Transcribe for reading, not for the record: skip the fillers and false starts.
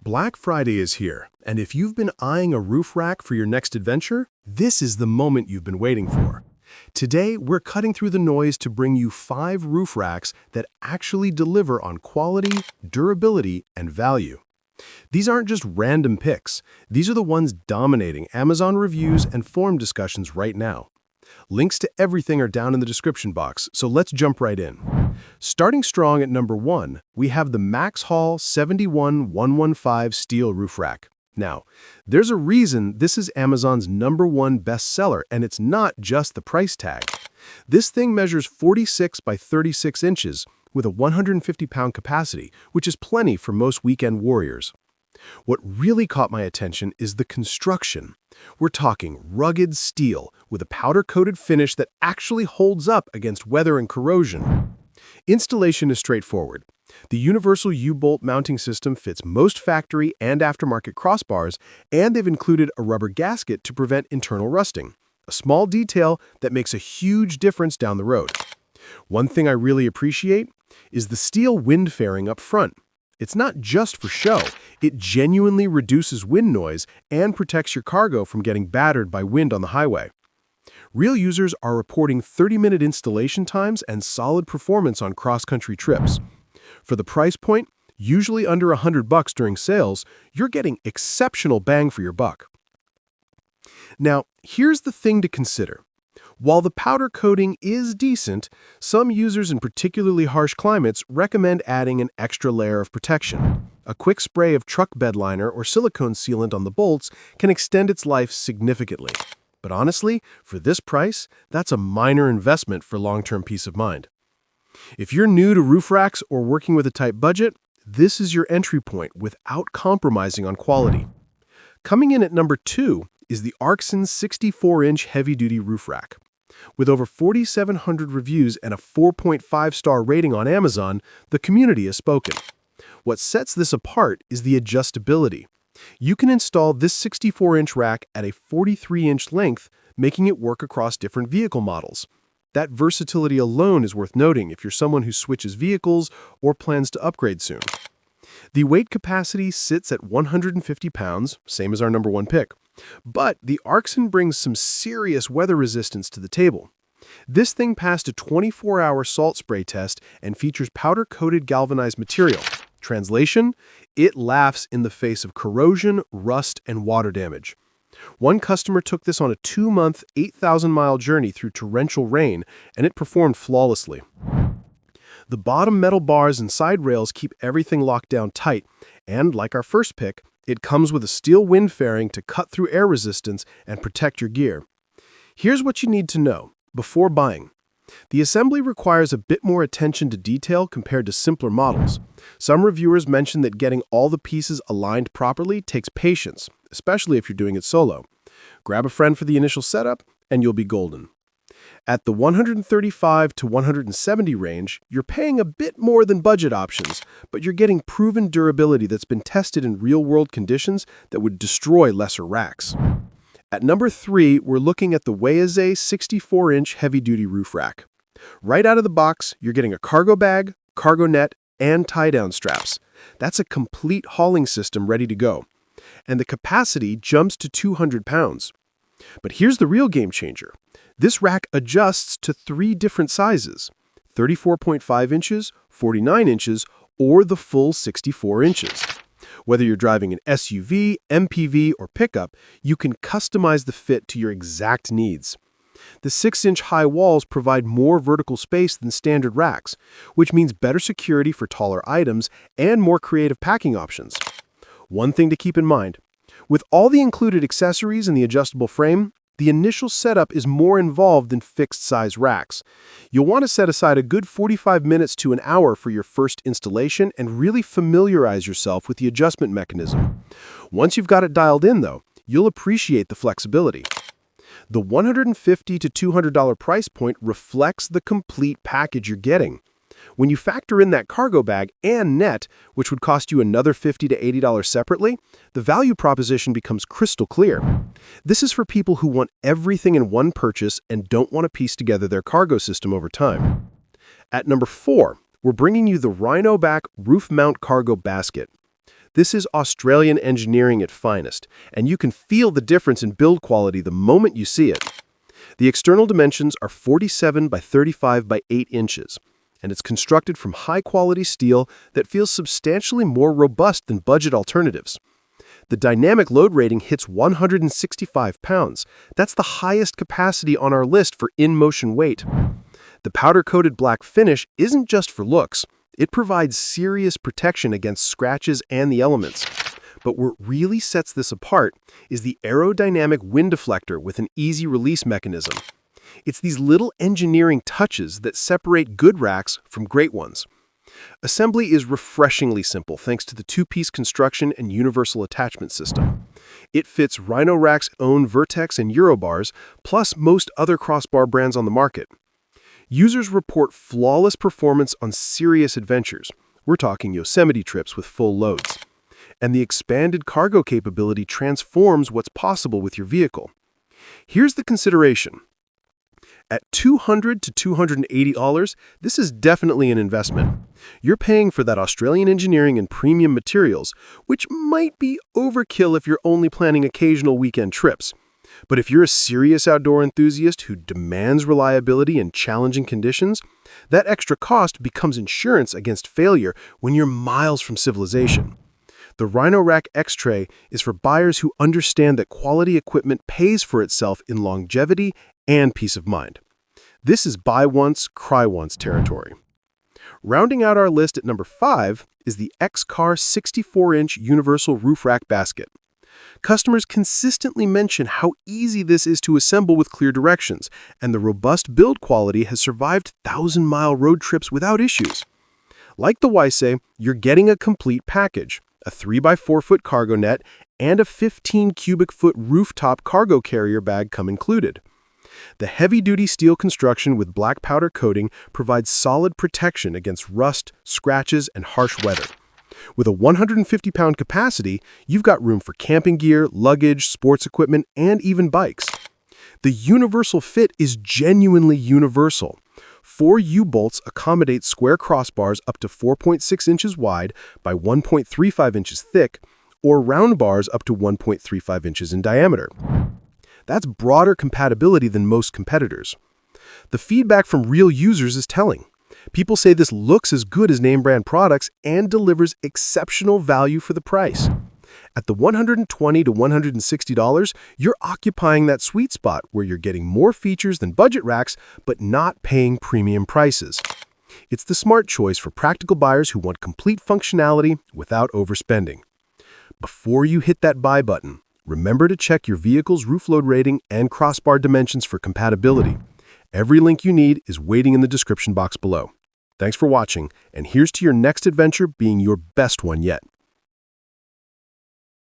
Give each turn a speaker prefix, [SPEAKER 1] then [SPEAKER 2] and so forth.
[SPEAKER 1] Black Friday is here, and if you've been eyeing a roof rack for your next adventure, this is the moment you've been waiting for. Today, we're cutting through the noise to bring you 5 roof racks that actually deliver on quality, durability, and value. These aren't just random picks. These are the ones dominating Amazon reviews and forum discussions right now. Links to everything are down in the description box, so let's jump right in. Starting strong at number 1, we have the MaxxHaul 71115 steel roof rack. Now, there's a reason this is Amazon's #1 bestseller, and it's not just the price tag. This thing measures 46 by 36 inches with a 150-pound capacity, which is plenty for most weekend warriors. What really caught my attention is the construction. We're talking rugged steel with a powder-coated finish that actually holds up against weather and corrosion. Installation is straightforward. The universal U-bolt mounting system fits most factory and aftermarket crossbars, and they've included a rubber gasket to prevent internal rusting, a small detail that makes a huge difference down the road. One thing I really appreciate is the steel wind fairing up front. It's not just for show, it genuinely reduces wind noise and protects your cargo from getting battered by wind on the highway. Real users are reporting 30-minute installation times and solid performance on cross-country trips. For the price point, usually under $100 during sales, you're getting exceptional bang for your buck. Now, here's the thing to consider. While the powder coating is decent, some users in particularly harsh climates recommend adding an extra layer of protection. A quick spray of truck bed liner or silicone sealant on the bolts can extend its life significantly. But honestly, for this price, that's a minor investment for long-term peace of mind. If you're new to roof racks or working with a tight budget, this is your entry point without compromising on quality. Coming in at number 2 is the ARKSEN 64-inch heavy-duty roof rack. With over 4,700 reviews and a 4.5-star rating on Amazon, the community has spoken. What sets this apart is the adjustability. You can install this 64-inch rack at a 43-inch length, making it work across different vehicle models. That versatility alone is worth noting if you're someone who switches vehicles or plans to upgrade soon. The weight capacity sits at 150 pounds, same as our #1 pick. But the ARKSEN brings some serious weather resistance to the table. This thing passed a 24-hour salt spray test and features powder-coated galvanized material. Translation: it laughs in the face of corrosion, rust, and water damage. One customer took this on a 2-month, 8,000-mile journey through torrential rain, and it performed flawlessly. The bottom metal bars and side rails keep everything locked down tight, and like our first pick, it comes with a steel wind fairing to cut through air resistance and protect your gear. Here's what you need to know before buying. The assembly requires a bit more attention to detail compared to simpler models. Some reviewers mention that getting all the pieces aligned properly takes patience, especially if you're doing it solo. Grab a friend for the initial setup, and you'll be golden. At the $135 to $170 range, you're paying a bit more than budget options, but you're getting proven durability that's been tested in real-world conditions that would destroy lesser racks. At number 3, we're looking at the WEIZE 64-inch heavy-duty roof rack. Right out of the box, you're getting a cargo bag, cargo net, and tie-down straps. That's a complete hauling system ready to go. And the capacity jumps to 200 pounds. But here's the real game changer. This rack adjusts to 3 different sizes: 34.5 inches, 49 inches, or the full 64 inches. Whether you're driving an SUV, MPV, or pickup, you can customize the fit to your exact needs. The 6-inch high walls provide more vertical space than standard racks, which means better security for taller items and more creative packing options. One thing to keep in mind: with all the included accessories and the adjustable frame, the initial setup is more involved than fixed-size racks. You'll want to set aside a good 45 minutes to an hour for your first installation and really familiarize yourself with the adjustment mechanism. Once you've got it dialed in, though, you'll appreciate the flexibility. The $150 to $200 price point reflects the complete package you're getting. When you factor in that cargo bag and net, which would cost you another $50 to $80 separately, the value proposition becomes crystal clear. This is for people who want everything in one purchase and don't want to piece together their cargo system over time. At number 4, we're bringing you the Rhino Rack Roof Mount Cargo Basket. This is Australian engineering at finest, and you can feel the difference in build quality the moment you see it. The external dimensions are 47 by 35 by 8 inches, and it's constructed from high-quality steel that feels substantially more robust than budget alternatives. The dynamic load rating hits 165 pounds. That's the highest capacity on our list for in-motion weight. The powder-coated black finish isn't just for looks. It provides serious protection against scratches and the elements. But what really sets this apart is the aerodynamic wind deflector with an easy release mechanism. It's these little engineering touches that separate good racks from great ones. Assembly is refreshingly simple thanks to the two-piece construction and universal attachment system. It fits Rhino Rack's own Vertex and Euro bars, plus most other crossbar brands on the market. Users report flawless performance on serious adventures. We're talking Yosemite trips with full loads. And the expanded cargo capability transforms what's possible with your vehicle. Here's the consideration. At $200 to $280, this is definitely an investment. You're paying for that Australian engineering and premium materials, which might be overkill if you're only planning occasional weekend trips. But if you're a serious outdoor enthusiast who demands reliability in challenging conditions, that extra cost becomes insurance against failure when you're miles from civilization. The Rhino Rack X-Tray is for buyers who understand that quality equipment pays for itself in longevity and peace of mind. This is buy once, cry once territory. Rounding out our list at number 5 is the XCAR 64-inch Universal Roof Rack Basket. Customers consistently mention how easy this is to assemble with clear directions, and the robust build quality has survived 1,000-mile road trips without issues. Like the WEIZE, you're getting a complete package, a 3x4-foot cargo net, and a 15-cubic-foot rooftop cargo carrier bag come included. The heavy-duty steel construction with black powder coating provides solid protection against rust, scratches, and harsh weather. With a 150-pound capacity, you've got room for camping gear, luggage, sports equipment, and even bikes. The universal fit is genuinely universal. 4 U-bolts accommodate square crossbars up to 4.6 inches wide by 1.35 inches thick, or round bars up to 1.35 inches in diameter. That's broader compatibility than most competitors. The feedback from real users is telling. People say this looks as good as name-brand products and delivers exceptional value for the price. At the $120 to $160, you're occupying that sweet spot where you're getting more features than budget racks, but not paying premium prices. It's the smart choice for practical buyers who want complete functionality without overspending. Before you hit that buy button, remember to check your vehicle's roof load rating and crossbar dimensions for compatibility. Every link you need is waiting in the description box below. Thanks for watching, and here's to your next adventure being your best one yet.